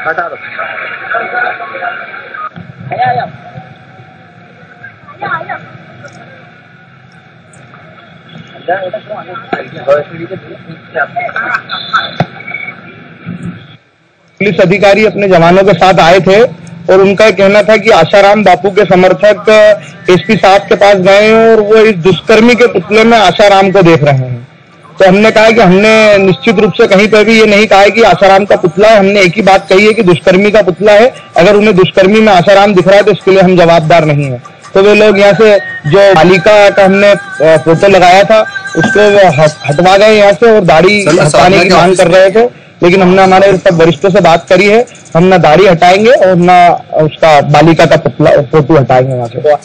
हटा दो। पुलिस अधिकारी अपने जवानों के साथ आए थे और उनका कहना था कि आशाराम बापू के समर्थक एसपी साहब के पास गए और वो इस दुष्कर्मी के पुतले में आशाराम को देख रहे हैं। तो हमने कहा कि हमने निश्चित रूप से कहीं पर भी ये नहीं कहा है कि आशाराम का पुतला है। हमने एक ही बात कही है कि दुष्कर्मी का पुतला है। अगर उन्हें दुष्कर्मी में आशाराम दिख रहा है तो इसके लिए हम जवाबदार नहीं है। तो वे लोग यहाँ से जो बालिका का हमने फोटो लगाया था उसको हटवा गए यहाँ से और दाढ़ी हटाने की मांग कर रहे थे, लेकिन हमने हमारे सब वरिष्ठों से बात करी है। हम ना दाढ़ी हटाएंगे और ना उसका बालिका का पुतला फोटो हटाएंगे वहां से।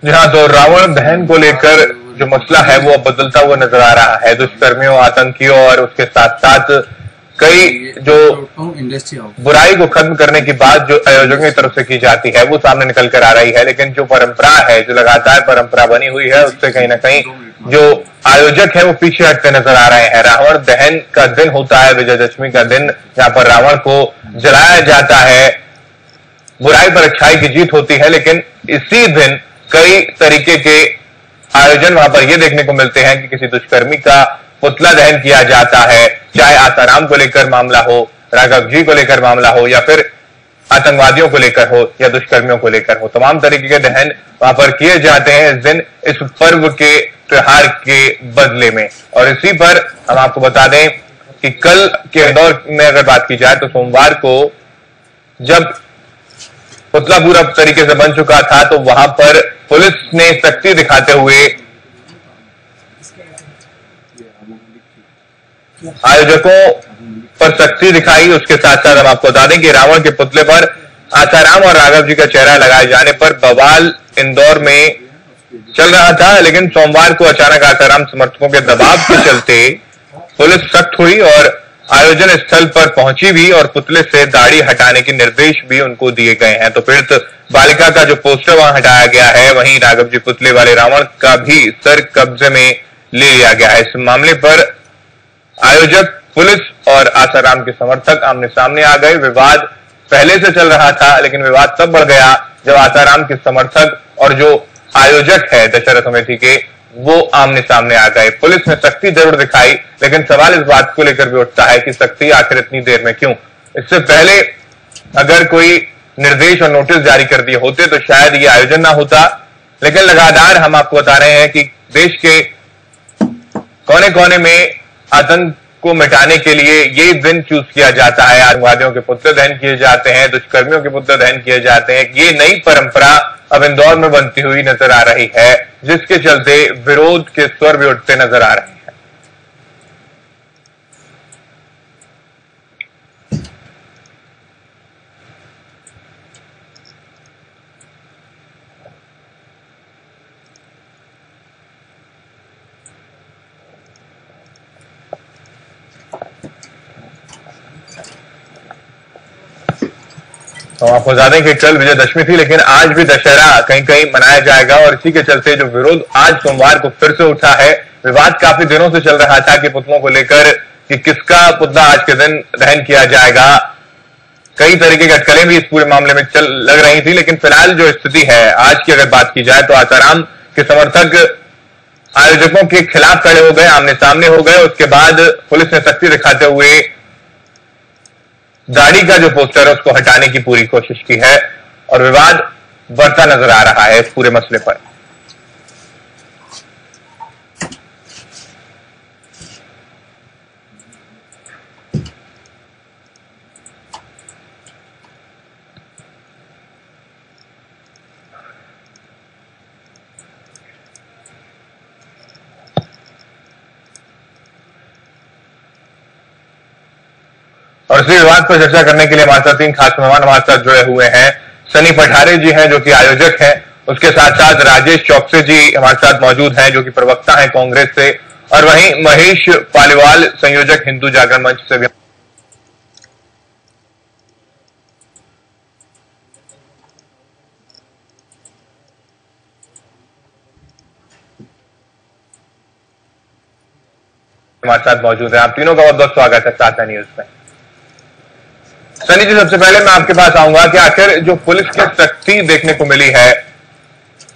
जी हाँ, तो रावण दहन को लेकर जो मसला है वो अब बदलता हुआ नजर आ रहा है। दुष्कर्मियों, आतंकियों और उसके साथ साथ कई जो बुराई को खत्म करने की बात जो आयोजकों की तरफ से की जाती है वो सामने निकल कर आ रही है। लेकिन जो परंपरा है, जो लगातार परंपरा बनी हुई है, उससे कहीं ना कहीं जो आयोजक है वो पीछे हटते नजर आ रहे हैं। रावण दहन का दिन होता है, विजयदशमी का दिन, जहां पर रावण को जलाया जाता है, बुराई पर अच्छाई की जीत होती है। लेकिन इसी दिन कई तरीके के आयोजन वहां पर यह देखने को मिलते हैं कि किसी दुष्कर्मी का पुतला दहन किया जाता है, चाहे आसाराम को लेकर मामला हो, राघव जी को लेकर मामला हो, या फिर आतंकवादियों को लेकर हो, या दुष्कर्मियों को लेकर हो। तमाम तरीके के दहन वहां पर किए जाते हैं इस दिन, इस पर्व के त्योहार के बदले में। और इसी पर हम आपको बता दें कि कल के इंदौर में अगर बात की जाए तो सोमवार को जब पुतला पूरा तरीके से बन चुका था तो वहां पर पुलिस ने सख्ती दिखाते हुए आयोजकों पर सख्ती दिखाई। उसके साथ साथ हम आपको बता दें कि रावण के पुतले पर आसाराम और राघव जी का चेहरा लगाए जाने पर बवाल इंदौर में चल रहा था। लेकिन सोमवार को अचानक आसाराम समर्थकों के दबाव के चलते पुलिस सख्त हुई और आयोजन स्थल पर पहुंची भी और पुतले से दाढ़ी हटाने के निर्देश भी उनको दिए गए हैं। तो पीड़ित बालिका का जो पोस्टर वहां हटाया गया है, वहीं राघव जी पुतले वाले रावण का भी सर कब्जे में ले लिया गया है। इस मामले पर आयोजक, पुलिस और आसाराम के समर्थक आमने सामने आ गए। विवाद पहले से चल रहा था, लेकिन विवाद तब बढ़ गया जब आसाराम के समर्थक और जो आयोजक है दशहरा समिति के, वो आमने सामने आ गए। पुलिस ने सख्ती जरूर दिखाई, लेकिन सवाल इस बात को लेकर भी उठता है कि सख्ती आखिर इतनी देर में क्यों? इससे पहले अगर कोई निर्देश और नोटिस जारी कर दिए होते तो शायद ये आयोजन ना होता। लेकिन लगातार हम आपको बता रहे हैं कि देश के कोने कोने में आतंक को मिटाने के लिए ये दिन चूज किया जाता है। आतंकवादियों के पुतले दहन किए जाते हैं, दुष्कर्मियों के पुतले दहन किए जाते हैं। ये नई परंपरा अब इंदौर में बनती हुई नजर आ रही है, जिसके चलते विरोध के स्वर भी उठते नजर आ रहे हैं। तो आपको बता दें कि कल विजयदशमी थी, लेकिन आज भी दशहरा कहीं कहीं मनाया जाएगा। और इसी के चलते जो विरोध आज सोमवार को फिर से उठा है, विवाद काफी दिनों से चल रहा था कि पुतलों को लेकर कि किसका पुतला आज के दिन दहन किया जाएगा। कई तरीके की अटकलें भी इस पूरे मामले में लग रही थी। लेकिन फिलहाल जो स्थिति है आज की अगर बात की जाए तो आसाराम के समर्थक आयोजकों के खिलाफ खड़े हो गए, आमने सामने हो गए। उसके बाद पुलिस ने सख्ती दिखाते हुए दाढ़ी का जो पोस्टर है उसको हटाने की पूरी कोशिश की है और विवाद बढ़ता नजर आ रहा है इस पूरे मसले पर। और इसी विवाद पर चर्चा करने के लिए हमारे साथ 3 खास मेहमान हमारे साथ जुड़े हुए हैं। सनी पठारे जी हैं जो कि आयोजक हैं, उसके साथ साथ राजेश चौकसे जी हमारे साथ मौजूद हैं जो कि प्रवक्ता हैं कांग्रेस से, और वहीं महेश पालीवाल संयोजक हिंदू जागरण मंच से भी हमारे साथ मौजूद है। आप तीनों का बहुत बहुत स्वागत है साधना न्यूज में। सनी जी, सबसे पहले मैं आपके पास आऊंगा कि आखिर जो पुलिस की सख्ती देखने को मिली है,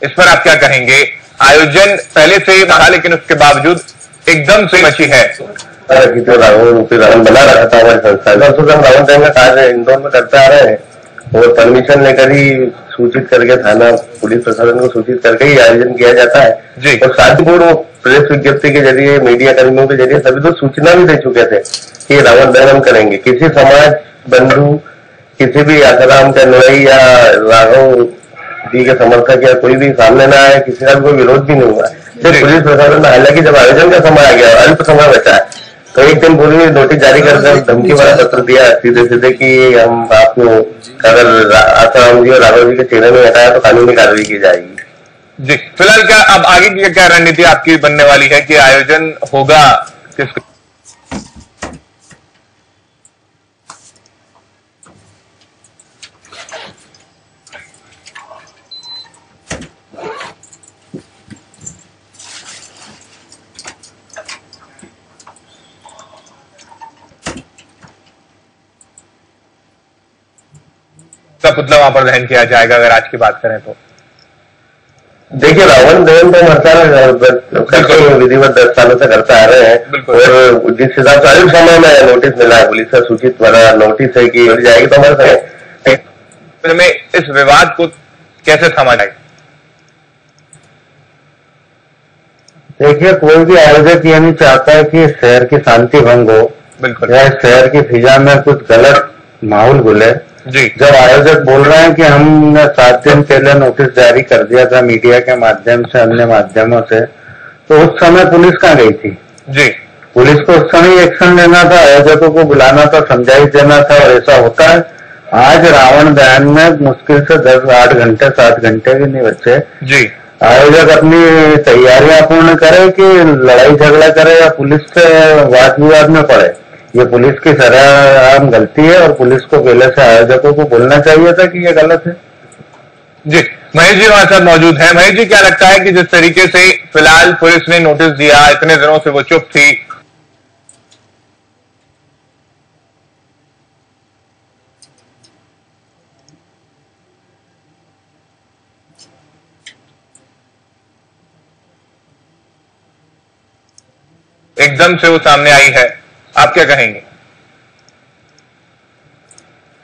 इस पर आप क्या कहेंगे? आयोजन पहले से ही था लेकिन उसके बावजूद एकदम से मची है। जो रावण बना रहा था हमारे संस्था में, तो हम रावण दहन का कार्य इंदौर में करते आ रहे हैं और परमिशन लेकर ही सूचित करके थाना पुलिस प्रशासन को सूचित करके ही आयोजन किया जाता है जी। और साथ ही वो प्रेस विज्ञप्ति के जरिए, मीडिया कर्मियों के जरिए सभी तो सूचना भी दे चुके थे कि रावण दहन हम करेंगे। किसी समाज बंधु, किसी भी आसाराम के अनुयायी या राघव जी के समर्थक या कोई भी सामने ना आए, किसी का कोई विरोध भी नहीं हुआ। सिर्फ पुलिस प्रशासन ने, हालांकि जब आयोजन का समय आ गया, अल्प समय बचा है, तो एक दिन पूर्व नोटिस जारी कर धमकी वाला पत्र दिया सीधे सीधे कि हम आपको अगर आसाराम जी और राघव जी के चेहरे में हटाया तो कानूनी कार्रवाई की जाएगी। जी, फिलहाल क्या अब आगे की क्या रणनीति आपकी बनने वाली है कि आयोजन होगा किस? का पुतला वहां पर दहन किया जाएगा अगर आज की बात करें तो? देखिए, रावण दहन तो हमारे विधिवत 10 सालों से करते आ रहे हैं और जिस हिसाब से अल्प समय में नोटिस मिला है, पुलिस से सूचित वाला नोटिस है कि मिल जाएगी, तो हमारे में इस विवाद को कैसे थमा जाए? देखिए, कोई भी आयोजक ये नहीं चाहता है कि शहर की शांति भंग हो, बिल्कुल, या शहर की फिजा में कुछ गलत माहौल घुले। जी। जब आयोजक बोल रहे हैं कि हमने 7 दिन पहले नोटिस जारी कर दिया था मीडिया के माध्यम से, अन्य माध्यमों से, तो उस समय पुलिस कहाँ गई थी? जी, पुलिस को उस समय एक्शन लेना था, आयोजकों को बुलाना था, समझाइश देना था, और ऐसा होता है। आज रावण दहन में मुश्किल से 10-8 घंटे, 7 घंटे भी नहीं बचे। जी, आयोजक अपनी तैयारियां पूर्ण करे कि लड़ाई झगड़ा करे या पुलिस से वाद विवाद में पड़े। ये पुलिस की सराहनीय गलती है और पुलिस को पहले से आयोजकों को बोलना चाहिए था कि ये गलत है। जी। महेश जी हमारे साथ मौजूद है। महेश जी, क्या लगता है कि जिस तरीके से फिलहाल पुलिस ने नोटिस दिया, इतने दिनों से वो चुप थी, एकदम से वो सामने आई है, आप क्या कहेंगे?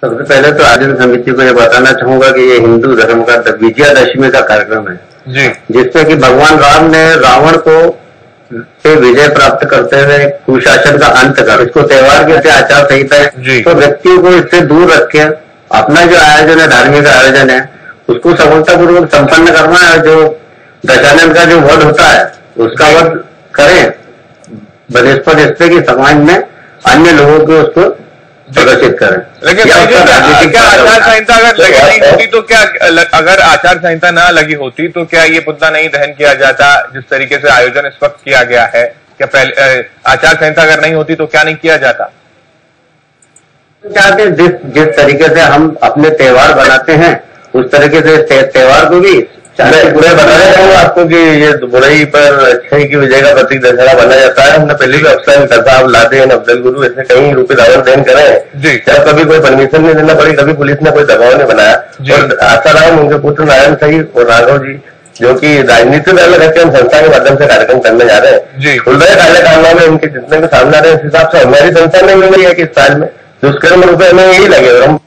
सबसे पहले तो आयोजन समिति को ये बताना चाहूंगा कि ये हिंदू धर्म का विजयादशमी का कार्यक्रम है जी, जिससे कि भगवान राम ने रावण को से विजय प्राप्त करते हुए कुशासन का अंत कर, इसको त्योहार के आचार संहिता है, तो व्यक्तियों को इससे दूर रखे अपना जो आयोजन है, धार्मिक आयोजन है, उसको सफलतापूर्वक संपन्न करना है। जो दशानन का जो वध होता है उसका वध करें बनिस्पत इससे कि समाज में अन्य लोगों को उसको प्रदर्शित करें। लेकिन क्या आचार संहिता अगर लगी नहीं होती तो क्या, अगर आचार संहिता ना लगी होती तो क्या ये पुतला नहीं दहन किया जाता जिस तरीके से आयोजन इस वक्त किया गया है? क्या पहले आचार संहिता अगर नहीं होती तो क्या नहीं किया जाता? चाहते जिस तरीके से हम अपने त्योहार बनाते हैं उस तरीके से त्योहार को भी पूरे बताना चाहूंगा आपको कि ये बुराई पर अच्छाई की विजय का प्रतीक दशहरा बना जाता है। हमने पहले भी अफसर करताब लादेन अफजल गुरु ऐसे कई रूपी रावण दहन करे हैं, जब कभी कोई परमिशन नहीं देना पड़ी, कभी पुलिस ने कोई दबाव नहीं बनाया। और आसाराम, उनके पुत्र नारायण सही और राघव जी जो कि राजनीति में अलग रहते हैं, हम संस्था के माध्यम से कार्यक्रम करने जा रहे हैं। खुल रहे काले कामों में उनके जितने भी सामने आ रहे हैं, इस हिसाब से हमारी संस्था ने मिल रही है कि इस साल में दुष्कर्म रुपये में यही लगे और हम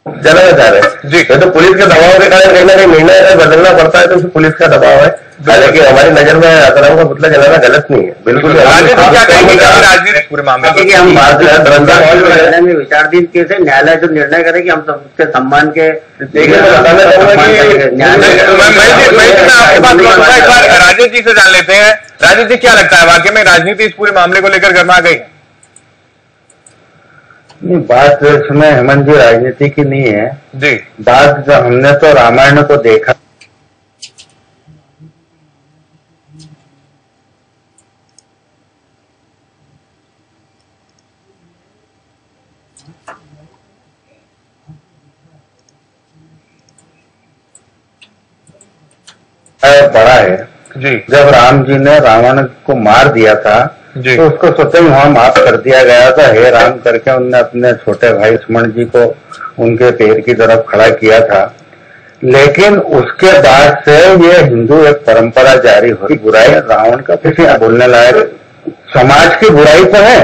जलाना चाह रहे हैं जी। ये तो पुलिस के दबाव के कारण कहीं ना कहीं निर्णय अगर बदलना पड़ता है तो उसमें पुलिस का दबाव है। हालांकि हमारी नजर में आसाराम का पुतला जलाना गलत नहीं है, बिल्कुल। राजनीति क्या कहेंगे राजनीति पूरे मामले कि हम न्यायालय में विचाराधीन केस है, न्यायालय जो निर्णय करे कि हम सब उसके सम्मान के बताना चाहूंगा कि मैं आपके पास लौटूंगा, एक बार राजनीति से जान लेते हैं। राजनीति क्या लगता है, वाकई में राजनीति इस पूरे मामले को लेकर गर्मा गई? नहीं, बात इसमें हेमंत जी राजनीति की नहीं है जी। बात हमने तो रामायण को देखा, बड़ा है जी। जब राम जी ने रावण को मार दिया था जी। तो उसको स्वतः ही वहां माफ कर दिया गया था, हे राम करके उनने अपने छोटे भाई लक्ष्मण जी को उनके पैर की तरफ खड़ा किया था। लेकिन उसके बाद से ये हिंदू एक परंपरा जारी हुई, बुराई रावण का किसी बोलने लायक समाज की बुराई तो है।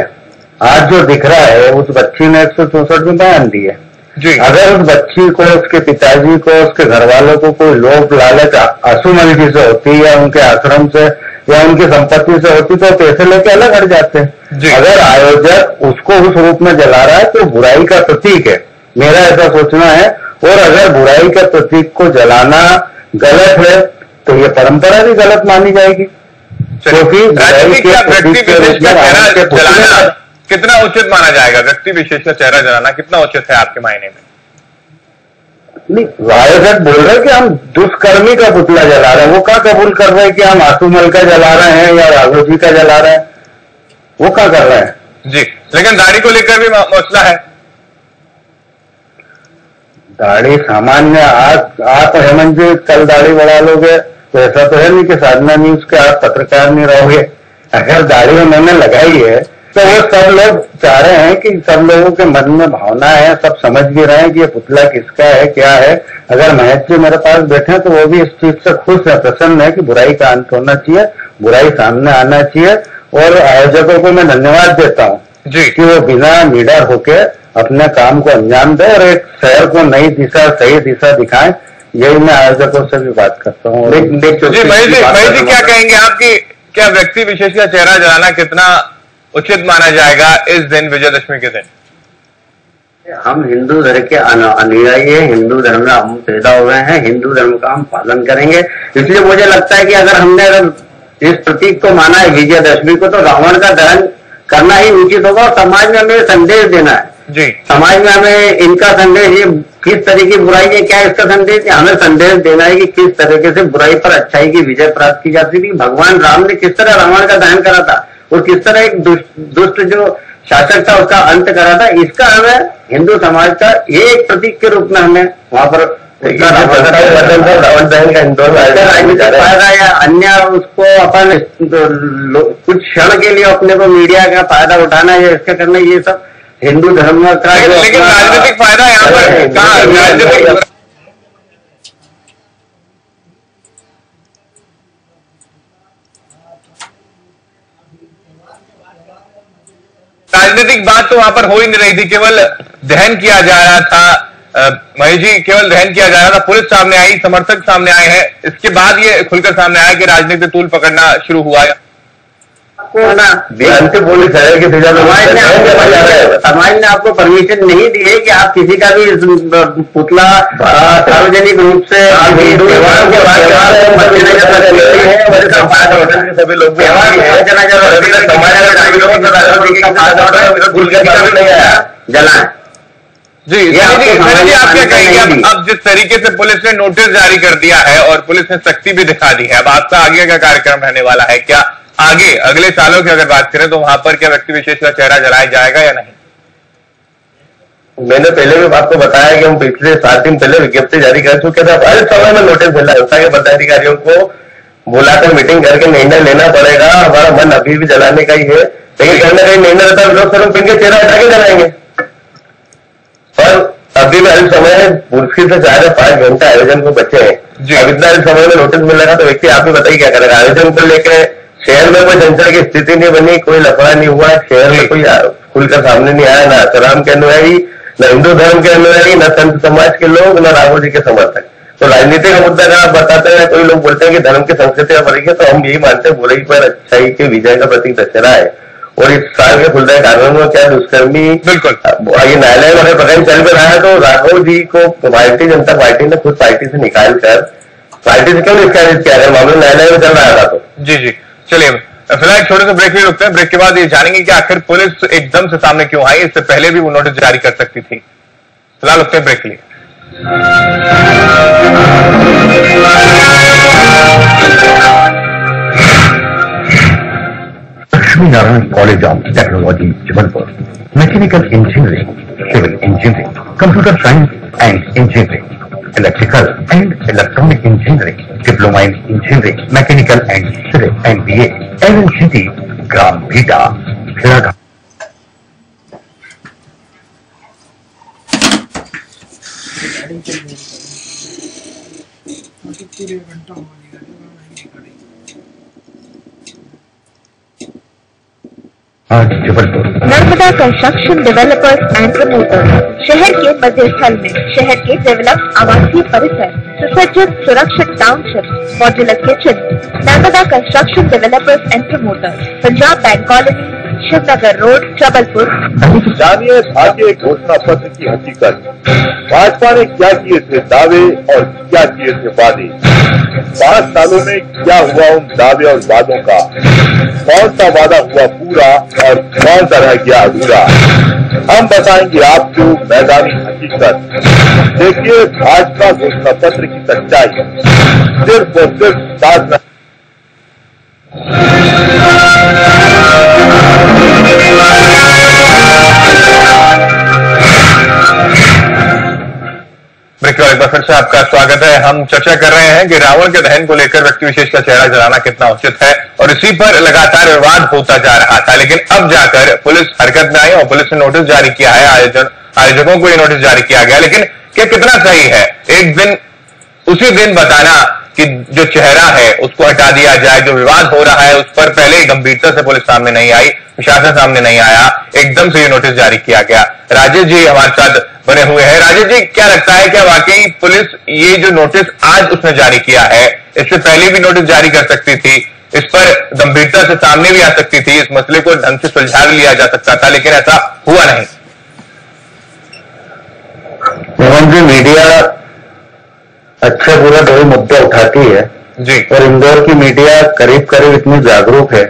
आज जो दिख रहा है उस बच्ची ने 164 में बयान दिए। जी। अगर उस बच्ची को, उसके पिताजी को, उसके घर वालों को कोई लोभ लालच आंसू से होती या उनके आश्रम से या उनकी संपत्ति से होती तो पैसे लेके अलग हट जाते हैं। अगर आयोजक उसको उस रूप में जला रहा है तो बुराई का प्रतीक है, मेरा ऐसा सोचना है। और अगर बुराई के प्रतीक को जलाना गलत है तो ये परंपरा भी गलत मानी जाएगी, क्योंकि राजनीति का व्यक्ति विशेष का चेहरा जलाना कितना उचित माना जाएगा? व्यक्ति विशेष का चेहरा जलाना कितना उचित है आपके मायने में? नहीं, आयोजक बोल रहे हैं कि हम दुष्कर्मी का पुतला जला रहे हैं, वो क्या कबूल कर रहे हैं कि हम आंसूमल का जला रहे हैं या राघव जी का जला रहे हैं? वो क्या कर रहे हैं? जी। लेकिन दाढ़ी को लेकर भी मसला है। दाढ़ी सामान्य, आप हेमंत जी कल दाढ़ी बढ़ा लोगे तो ऐसा तो है नहीं कि साधना न्यूज के आप पत्रकार नहीं रहोगे। अगर दाढ़ी उन्होंने लगाई है तो वो सब लोग चाह रहे हैं कि सब लोगों के मन में भावना है, सब समझ भी रहे हैं कि ये पुतला किसका है, क्या है। अगर महेश जी मेरे पास बैठे हैं तो वो भी इस चीज से खुश है, प्रसन्न है कि बुराई का अंत होना चाहिए, बुराई सामने आना चाहिए। और आयोजकों को मैं धन्यवाद देता हूँ जी कि वो बिना निडर होके अपने काम को अंजाम दे और एक शहर को नई दिशा, सही दिशा दिखाएं। यही मैं आयोजकों से भी बात करता हूँ। जी महेश जी क्या कहेंगे आपकी, क्या व्यक्ति विशेष का चेहरा जलाना कितना उचित माना जाएगा इस दिन, विजयदशमी के दिन? हम हिंदू धर्म के अनुयायी हैं, हिंदू धर्म में हम पैदा हुए हैं, हिंदू धर्म का हम पालन करेंगे। इसलिए मुझे लगता है कि अगर इस प्रतीक को माना है विजयदशमी को, तो रावण का दहन करना ही उचित होगा। और समाज में हमें संदेश देना है जी। समाज में हमें इनका संदेश, ये किस तरह की बुराई है, क्या इसका संदेश है, हमें संदेश देना है कि किस तरीके से बुराई पर अच्छाई की विजय प्राप्त की जाती थी। भगवान राम ने किस तरह रावण का दहन करा था और किस तरह एक दुष्ट जो शासक था उसका अंत करा था, इसका हमें हिंदू समाज का एक प्रतीक के रूप में हमें वहां पर रावण दहन का इंदौर राजनीतिक फायदा या अन्य उसको अपन कुछ क्षण के लिए अपने को मीडिया का फायदा उठाना या इसका करना, ये सब हिंदू धर्म का। लेकिन राजनीतिक फायदा यहाँ पर कहाँ? राजनीतिक बात तो वहां पर हो ही नहीं रही थी, केवल दहन किया जा रहा था। महेश जी, केवल दहन किया जा रहा था, पुलिस सामने आई, समर्थक सामने आए हैं, इसके बाद ये खुलकर सामने आया कि राजनीतिक तूल पकड़ना शुरू हुआ। पुलिस है कि समाज ने आपको परमिशन नहीं दी है कि आप किसी का भी पुतला सार्वजनिक रूप से सभी लोग जलाएं। जी जी, आप क्या कहेंगे? अब जिस तरीके से पुलिस ने नोटिस जारी कर दिया है और पुलिस ने सख्ती भी दिखा दी है, अब आपका आगे का कार्यक्रम रहने वाला है? क्या आगे अगले सालों की अगर बात करें तो वहां पर क्या व्यक्ति विशेष का चेहरा जलाया जाएगा या नहीं? मैंने पहले भी आपको बताया कि हम पिछले 7 दिन पहले विज्ञप्ति जारी कर चुके थे। हर समय में नोटिस मिला है के पदाधिकारियों को बुलाकर मीटिंग करके निर्णय लेना पड़ेगा। हमारा मन अभी भी जलाने का ही है, लेकिन कहीं ना कहीं निर्णय रहता है लोग सर इनके चेहरा हटा के जलाएंगे। पर अभी भी हर समय मुश्किल से 4 या 5 घंटे आयोजन को बचे हैं। अब इतना समय में नोटिस मिलेगा तो व्यक्ति आप ही बताइए क्या करेगा? आयोजन को लेकर शहर में कोई संचरण की स्थिति नहीं बनी, कोई लफड़ा नहीं हुआ, शहर में कोई खुलकर सामने नहीं आया, ना आसाराम के अनुयायी न हिंदू धर्म के अनुयायी, न संत समाज के लोग, न राघव जी के समर्थक। तो राजनीति का मुद्दा अगर आप बताते हैं, कोई लोग बोलते हैं कि धर्म की संस्कृति का प्रतीक है, तो हम यही मानते हैं बुराई पर अच्छाई के विजय का प्रतीक दशहरा है। और इस साल के फुलदाई कानून में क्या दुष्कर्मी, बिल्कुल ये न्यायालय में अगर प्रकरण चल भी रहा है तो राघव जी को भारतीय जनता पार्टी ने खुद पार्टी से निकाल कर, पार्टी से क्यों निष्कासित किया है, मामला न्यायालय में चल रहा था। तो जी चलिए फिलहाल छोटे से ब्रेक भी रुकते हैं। ब्रेक के बाद ये जानेंगे कि आखिर पुलिस एकदम से सामने क्यों आई, इससे पहले भी वो नोटिस जारी कर सकती थी। फिलहाल रुकते हैं ब्रेक के लिए। Lakshmi Narayan college of technology Jabalpur, mechanical engineering, civil engineering, computer science and engineering, electrical and electronic engineering, diploma in engineering, mechanical and civil MBA, LNCT, ग्राम भीटा, खेड़ाघाट। आज Jabalpur Narmada construction developers and promoters शहर के मध्य स्थल में शहर के डेवलप आवासीय परिसर, सुसज्जित सुरक्षित township, modular kitchen. Narmada construction developers and promoters, Punjab bank colony, Shivnagar road, Jabalpur. जानिए भाग्य घोषणा पत्र की हकीकत। भाजपा ने क्या किए थे दावे और क्या किए थे वादे, 5 सालों में क्या हुआ उन दावे और वादों का, कौन सा वादा हुआ पूरा और कौन सा रह गया अधूरा, हम बताएंगे आपको मैदानी हकीकत। देखिए भाजपा घोषणा पत्र की सच्चाई, सिर्फ और सिर्फ साधना। ब्रेक के बाद एक बार फिर से आपका स्वागत है। हम चर्चा कर रहे हैं कि रावण के दहन को लेकर व्यक्ति विशेष का चेहरा जलाना कितना उचित है, और इसी पर लगातार विवाद होता जा रहा था। लेकिन अब जाकर पुलिस हरकत में आई और पुलिस ने नोटिस जारी किया है, आयोजकों को ये नोटिस जारी किया गया। लेकिन क्या कितना सही है एक दिन उसी दिन बताना कि जो चेहरा है उसको हटा दिया जाए, जो विवाद हो रहा है उस पर पहले ही गंभीरता से पुलिस सामने नहीं आई, प्रशासन सामने नहीं आया, एकदम से ये नोटिस जारी किया गया। राजेश जी हमारे साथ बने हुए हैं। राजेश जी, क्या लगता है क्या वाकई पुलिस ये जो नोटिस आज उसने जारी किया है, इससे पहले भी नोटिस जारी कर सकती थी, इस पर गंभीरता से सामने भी आ सकती थी, इस मसले को ढंग से सुलझा भी लिया जा सकता था, लेकिन ऐसा हुआ नहीं? मोहन जी, मीडिया अच्छे बुरे दो मुद्दे उठाती है जी, और इंदौर की मीडिया करीब करीब इतनी जागरूक है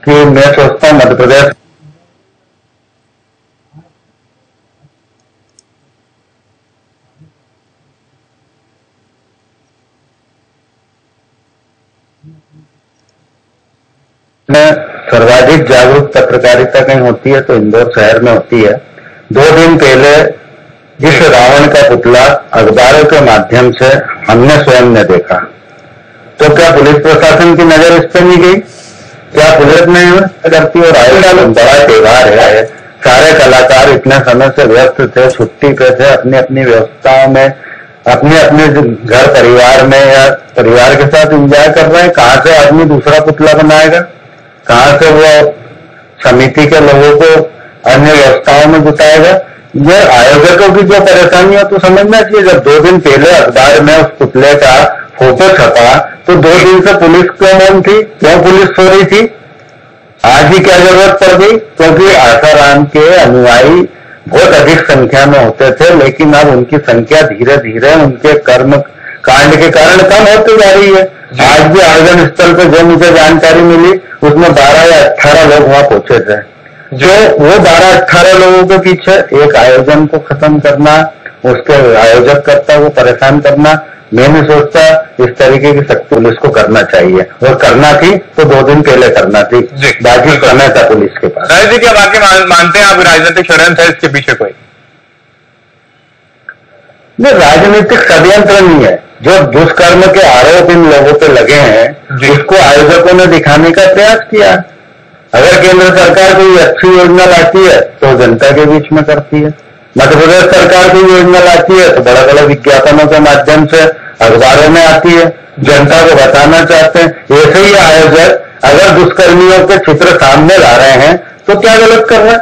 कि मैं सोचता हूं मध्य प्रदेश में सर्वाधिक जागरूक पत्रकारिता कहीं होती है तो इंदौर शहर में होती है। 2 दिन पहले जिस रावण का पुतला अखबारों के माध्यम से हमने स्वयं ने देखा, तो क्या पुलिस प्रशासन की नजर इस पर नहीं गई? क्या पुलिस नहीं करती? और आयोजन बड़ा त्योहार है, सारे कलाकार इतने समय से व्यस्त थे, छुट्टी पे थे, अपनी अपनी व्यवस्थाओं में, अपने अपने घर परिवार में या परिवार के साथ एंजॉय कर रहे हैं। कहां से आदमी दूसरा पुतला बनाएगा? कहां से वो समिति के लोगों को अन्य व्यवस्थाओं में जुटाएगा? ये आयोजकों की जो परेशानी है तो समझना चाहिए। जब 2 दिन पहले अखबार में उस पुतले का फोटो छपा तो 2 दिन से पुलिस क्यों मौन थी? क्यों पुलिस सो रही थी? आज ही क्या जरूरत पड़ गई? क्योंकि आसाराम के अनुयायी बहुत अधिक संख्या में होते थे, लेकिन अब उनकी संख्या धीरे धीरे उनके कर्म कांड के कारण कम होती जा रही है। आज भी आयोजन स्थल पर जो मुझे जानकारी मिली उसमें 12 या 18 लोग वहां पहुंचे थे। जो वो 12-18 लोगों के पीछे एक आयोजन को खत्म करना, उसके आयोजक करता वो परेशान करना, मैं नहीं सोचता इस तरीके की शक्ति पुलिस को करना चाहिए, और करना थी तो 2 दिन पहले करना थी, बाकी समय था पुलिस के पास। राजेश जी, क्या वाकई मानते हैं आप राजनीतिक षड्यंत्र है इसके पीछे कोई? ये राजनीतिक षड्यंत्र नहीं है। जो दुष्कर्म के आरोप इन लोगों पे लगे हैं उसको आयोजकों ने दिखाने का प्रयास किया। अगर केंद्र सरकार कोई अच्छी योजना लाती है तो जनता के बीच में करती है, मध्य प्रदेश सरकार कोई योजना लाती है तो बड़ा बड़ा विज्ञापनों के माध्यम से अखबारों में आती है, जनता को बताना चाहते हैं। ऐसे ही आयोजक अगर दुष्कर्मियों के चित्र सामने ला रहे हैं तो क्या गलत कर रहे हैं?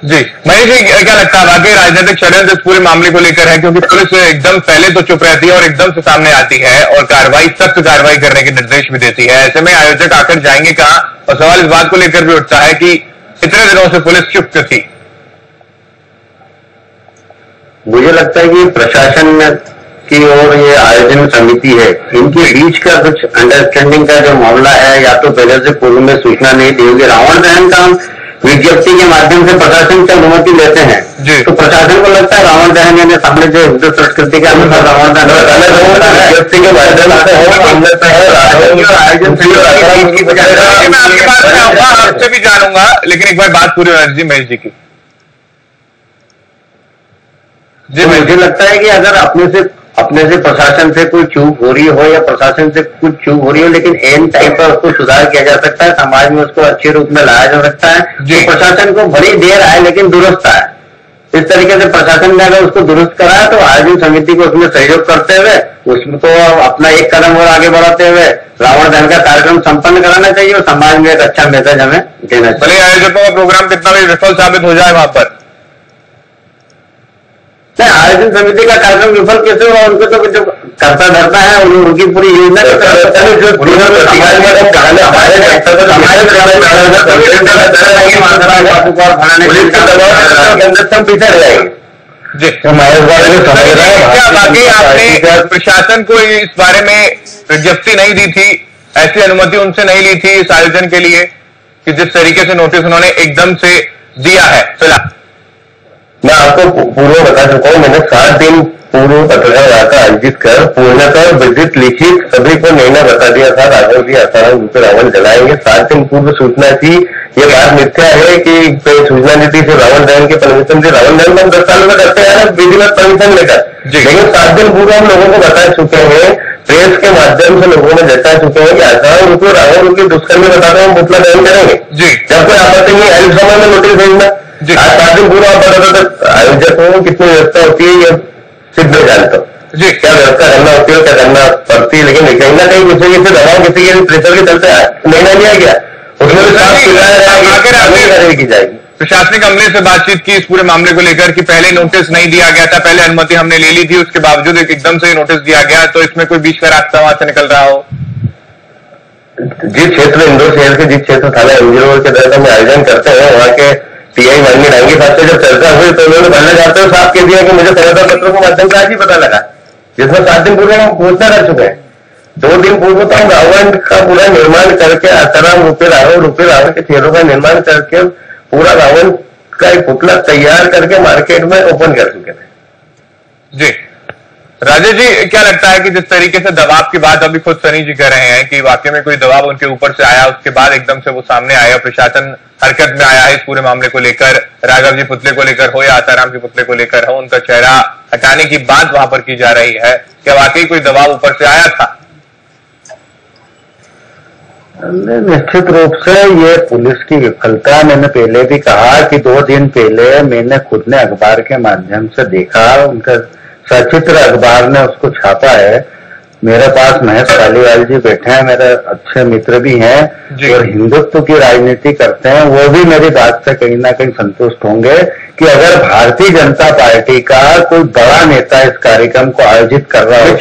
जी महेश जी, क्या लगता है वाकई राजनीतिक षड्यंत्र इस पूरे मामले को लेकर है? क्योंकि पुलिस एकदम पहले तो चुप रहती है और एकदम से सामने आती है और कार्रवाई, सख्त कार्रवाई करने के निर्देश भी देती है। ऐसे में आयोजक आखिर जाएंगे कहां? और सवाल इस बात को लेकर भी उठता है कि इतने दिनों से पुलिस चुप क्यों थी? मुझे लगता है कि प्रशासन की और ये आयोजन समिति है, इनके बीच का कुछ अंडरस्टैंडिंग का जो मामला है, या तो पहले से पूर्व में सूचना नहीं दी होगी। रावण दहन का हम विज्ञप्ति के माध्यम से प्रशासन से अनुमति लेते हैं, तो प्रशासन को लगता है रावण दहन यानी सामने जो हिंदू संस्कृति के अनुसार रावण दहन विज्ञप्ति के माध्यम से आपसे भी जानूंगा, लेकिन एक बार बात पूरी होनी जी महेश जी की। जी मुझे लगता है कि अगर अपने से प्रशासन से कोई चूक हो रही हो या प्रशासन से कुछ चूक हो रही हो, लेकिन एन टाइम पर उसको सुधार किया जा सकता है, समाज में उसको अच्छे रूप में लाया जा सकता है, तो प्रशासन को बड़ी देर आए लेकिन दुरुस्त आए। इस तरीके से प्रशासन ने अगर उसको दुरुस्त कराया तो आयोजन समिति को उसमें सहयोग करते हुए उसको अपना एक कदम और आगे बढ़ाते हुए रावण दहन का कार्यक्रम संपन्न कराना चाहिए और समाज में एक अच्छा मैसेज हमें देना चाहिए। भले आयोजकों का प्रोग्राम कितना भी विफल साबित हो जाए वहां पर, नहीं, आयोजन समिति का कार्यक्रम विफल कैसे हुआ? उनको तो जो करता धरता है उनकी पूरी योजना पीछे रह जाएगी। क्या वाकई आपने प्रशासन को इस बारे में विज्ञप्ति नहीं दी थी, ऐसी अनुमति उनसे नहीं ली थी इस आयोजन के लिए, कि जिस तरीके से नोटिस उन्होंने एकदम से दिया है? फिलहाल मैं आपको पूर्व बता चुका हूँ, मैंने 7 दिन पूर्व पत्रकार वार्ता आयोजित कर पूर्णतः विधित लिखित सभी को निर्णय बता दिया था, राघव जी आसाराम रूप रावण जलाएंगे। 7 दिन पूर्व सूचना थी। ये बात मिथ्या है कि सूचना दी थी सिर्फ रावण दहन के परमिशन से। रावण दहन हम 10 साल में करते हैं विधिवत परमिशन लेकर, लेकिन 7 दिन पूर्व हम लोगों को बता चुके हैं, प्रेस के माध्यम से लोगों ने जता चुके हैं कि आसाराम रूप रावण रूप दुष्कर्मी बताते हैं हम पुतला दहन करेंगे। जब कोई आपत्ति नहीं है इस समय में नोटिस भेजना। आज 7 दिन पूरा पता था आयोजकों को कितनी व्यवस्था होती है ये सिद्ध जानता हूँ जी, क्या व्यवस्था करना होती है, क्या करना पड़ती है, लेकिन कहीं ना कहीं किसी से दबाव किसी के प्रेशर के चलते निर्णय लिया गया, उसमें की जाएगी। प्रशासनिक अमले से बातचीत की इस पूरे मामले को लेकर कि पहले नोटिस नहीं दिया गया था, पहले अनुमति हमने ले ली थी, उसके बावजूद एकदम से नोटिस दिया गया, तो इसमें कोई बीच का रास्ता वहां से निकल रहा हो? जिस क्षेत्र इंदौर शहर के जिस क्षेत्र थाना एमजी के तहत हम आयोजन करते हैं वहाँ के टीआई माननीय डांगी साहब से जब चर्चा हुई तो उन्होंने पहले जाते हुए साफ कह दिया कि मुझे समाचार पत्रों के माध्यम से आज ही पता लगा, जिसमें 7 दिन पूर्व हम घोषणा कर चुके हैं। 2 दिन पूर्व तो हम रावण का पूरा निर्माण करके आसाराम रूपे रावण के चेहरों का निर्माण करके पूरा रावण का एक पुतला तैयार करके मार्केट में ओपन कर चुके थे। जी राजेश जी, क्या लगता है कि जिस तरीके से दबाव की बात अभी खुद सनी जी कर रहे हैं कि वाकई में कोई दबाव उनके ऊपर से आया, उसके बाद एकदम से वो सामने आया, प्रशासन हरकत में आया है इस पूरे मामले को लेकर, राघव जी पुतले को लेकर हो या आसाराम के पुतले को लेकर हो, उनका चेहरा हटाने की बात वहां पर की जा रही है, क्या वाकई कोई दबाव ऊपर से आया था? निश्चित रूप से ये पुलिस की विफलता, मैंने पहले भी कहा कि 2 दिन पहले मैंने खुद ने अखबार के माध्यम से देखा, उनका सचित्र अखबार ने उसको छापा है। मेरे पास महेश पालीवाल जी बैठे हैं, मेरे अच्छे मित्र भी हैं और हिंदुत्व की राजनीति करते हैं, वो भी मेरी बात से कहीं ना कहीं संतुष्ट होंगे कि अगर भारतीय जनता पार्टी का कोई बड़ा नेता इस कार्यक्रम को आयोजित कर रहा है तो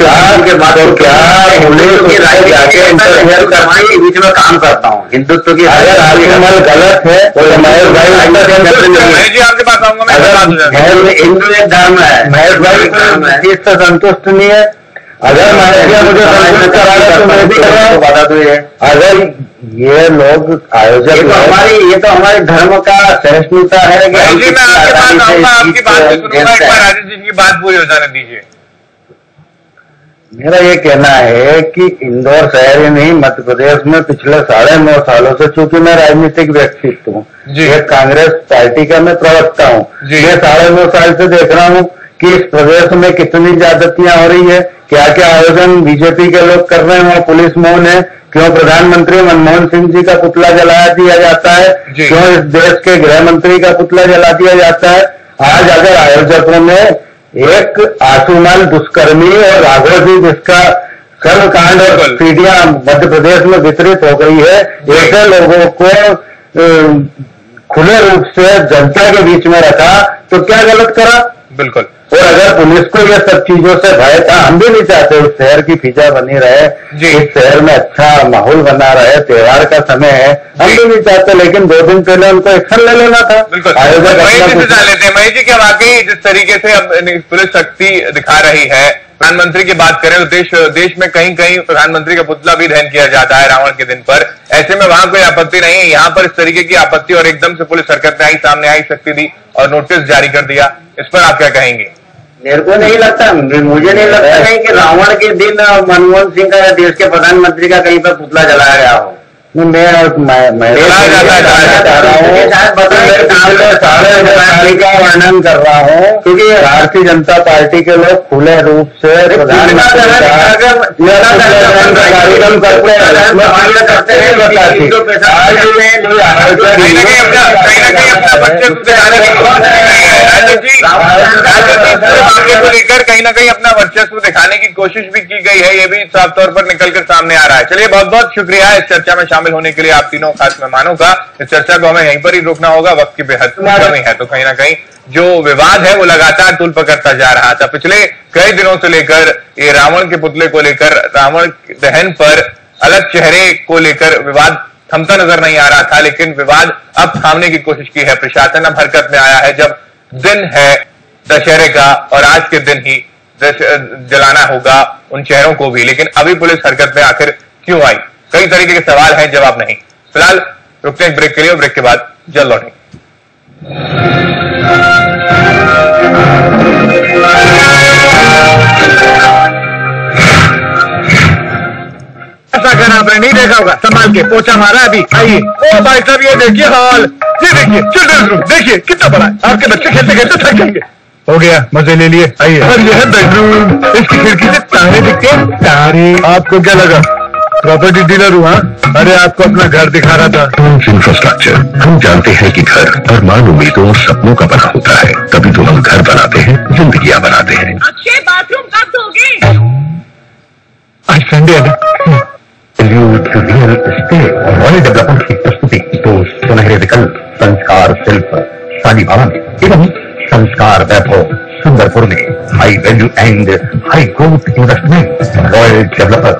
क्या पुलिस जाके इंटरफेयर करवाएं? के बीच में काम करता हूँ हिंदुत्व की, अगर आर्गुमेंट गलत है तो महेश भाई आपके पास आऊंगा, हिंदू एक धर्म है, महेश भाई इससे संतुष्ट नहीं है। अगर मुझे संतुष्ट करा तो मैं भी कर रहा हूँ, बता दो ये अगर ये लोग आयोजक ये तो हमारे धर्म का सहिष्णुता है कि जी, मैं आपके पास आऊंगा, आपकी बात सुनूंगा, एक बार राजेश जी की बात पूरी हो जाने दीजिए। मेरा ये कहना है कि इंदौर शहर ही नहीं मध्य प्रदेश में पिछले 9.5 सालों से, चूंकि मैं राजनीतिक व्यक्तित्व हूँ, एक कांग्रेस पार्टी का मैं प्रवक्ता हूँ, मैं 9.5 साल से देख रहा हूँ कि इस प्रदेश में कितनी ज्यादतियां हो रही है, क्या क्या आयोजन बीजेपी के लोग कर रहे हैं, वहाँ पुलिस मौन है, क्यों प्रधानमंत्री मनमोहन सिंह जी का पुतला जला दिया जाता है, क्यों इस देश के गृह मंत्री का पुतला जला दिया जाता है। आज अगर आयोजकों ने एक आशुमान दुष्कर्मी और राघव जी जिसका कर्मकांड और सीढ़ियां मध्य प्रदेश में वितरित हो गई है, ऐसे लोगों को खुले रूप से जनता के बीच में रखा तो क्या गलत करा? बिल्कुल। और अगर पुलिस को ये सब चीजों से भय था, हम भी नहीं चाहते उस शहर की फिजा बनी रहे, इस शहर में अच्छा माहौल बना रहे, त्योहार का समय है, हम भी नहीं चाहते, लेकिन 2 दिन पहले उनको एक्शन ले लेना था। बिल्कुल। महेश जी क्या वाकई जिस तरीके से अब पुलिस शक्ति दिखा रही है, प्रधानमंत्री की बात करें तो देश में कहीं कहीं प्रधानमंत्री का पुतला भी दहन किया जाता है रावण के दिन पर, ऐसे में वहां कोई आपत्ति नहीं है, यहाँ पर इस तरीके की आपत्ति और एकदम से पुलिस हरकत में आई, सामने आई, शक्ति दी और नोटिस जारी कर दिया, इस पर आप क्या कहेंगे? मेरे को नहीं लगता, मुझे नहीं लगता नहीं कि रावण के दिन मनमोहन सिंह का या देश के प्रधानमंत्री का कहीं पर पुतला जलाया गया हो। मैं का वर्णन कर रहा हूँ क्योंकि भारतीय जनता पार्टी के लोग खुले रूप से प्रधानमंत्री को लेकर कहीं ना कहीं अपना वर्चस्व दिखाने की कोशिश भी की गई है, ये भी साफ तौर पर निकलकर सामने आ रहा है। चलिए बहुत बहुत शुक्रिया इस चर्चा में शामिल होने के लिए आप तीनों खास मेहमानों का। इस चर्चा को हमें यहीं पर ही रोकना होगा, वक्त की बेहद कमी है, तो कहीं ना कहीं जो विवाद है वो लगातार तूल पकड़ता जा रहा था। पिछले कई दिनों से लेकर ये रावण के पुतले को लेकर, रावण दहन पर अलग चेहरे को लेकर विवाद थमता नजर नहीं आ रहा था, लेकिन विवाद अब थामने की कोशिश की है। प्रशासन अब हरकत में आया है, जब दिन है दशहरे का और आज के दिन ही जलाना होगा उन चेहरों को भी, लेकिन अभी पुलिस हरकत में आखिर क्यों आई? कई तरीके के सवाल हैं, जवाब नहीं। फिलहाल रुकते हैं ब्रेक के लिए और ब्रेक के बाद जल्द लौटेंगे। ऐसा अगर आपने नहीं देखा होगा, संभाल के पोछा मारा अभी। आइए ओ भाई साहब, ये देखिए हाल, ये देखिए चिल्ड्रंस रूम, देखिए कितना बड़ा है। आपके बच्चे खेलते खेलते थक जाएंगे। हो गया, मजे ले लिए। आइए। और ये है बेडरूम, इसकी खिड़की से तारे दिखते हैं। तारे? आपको क्या लगा प्रॉपर्टी डीलर हुआ? अरे आपको अपना घर दिखा रहा था। इंफ्रास्ट्रक्चर, हम जानते हैं कि घर अरमान, उम्मीदों और सपनों का बना होता है, तभी तो हम घर बनाते हैं, जिंदगियां बनाते हैं। अक्षय बाथरूम कब दोगे? आज संडे है ना। रियल एस्टेट और रॉयल डेवलपमेंट की प्रस्तुति तो सुनहरे विकल्प संस्कार शिल्प शालीबाग एवं संस्कार वैभव सुंदरपुर में high value and high growth investment royal developer.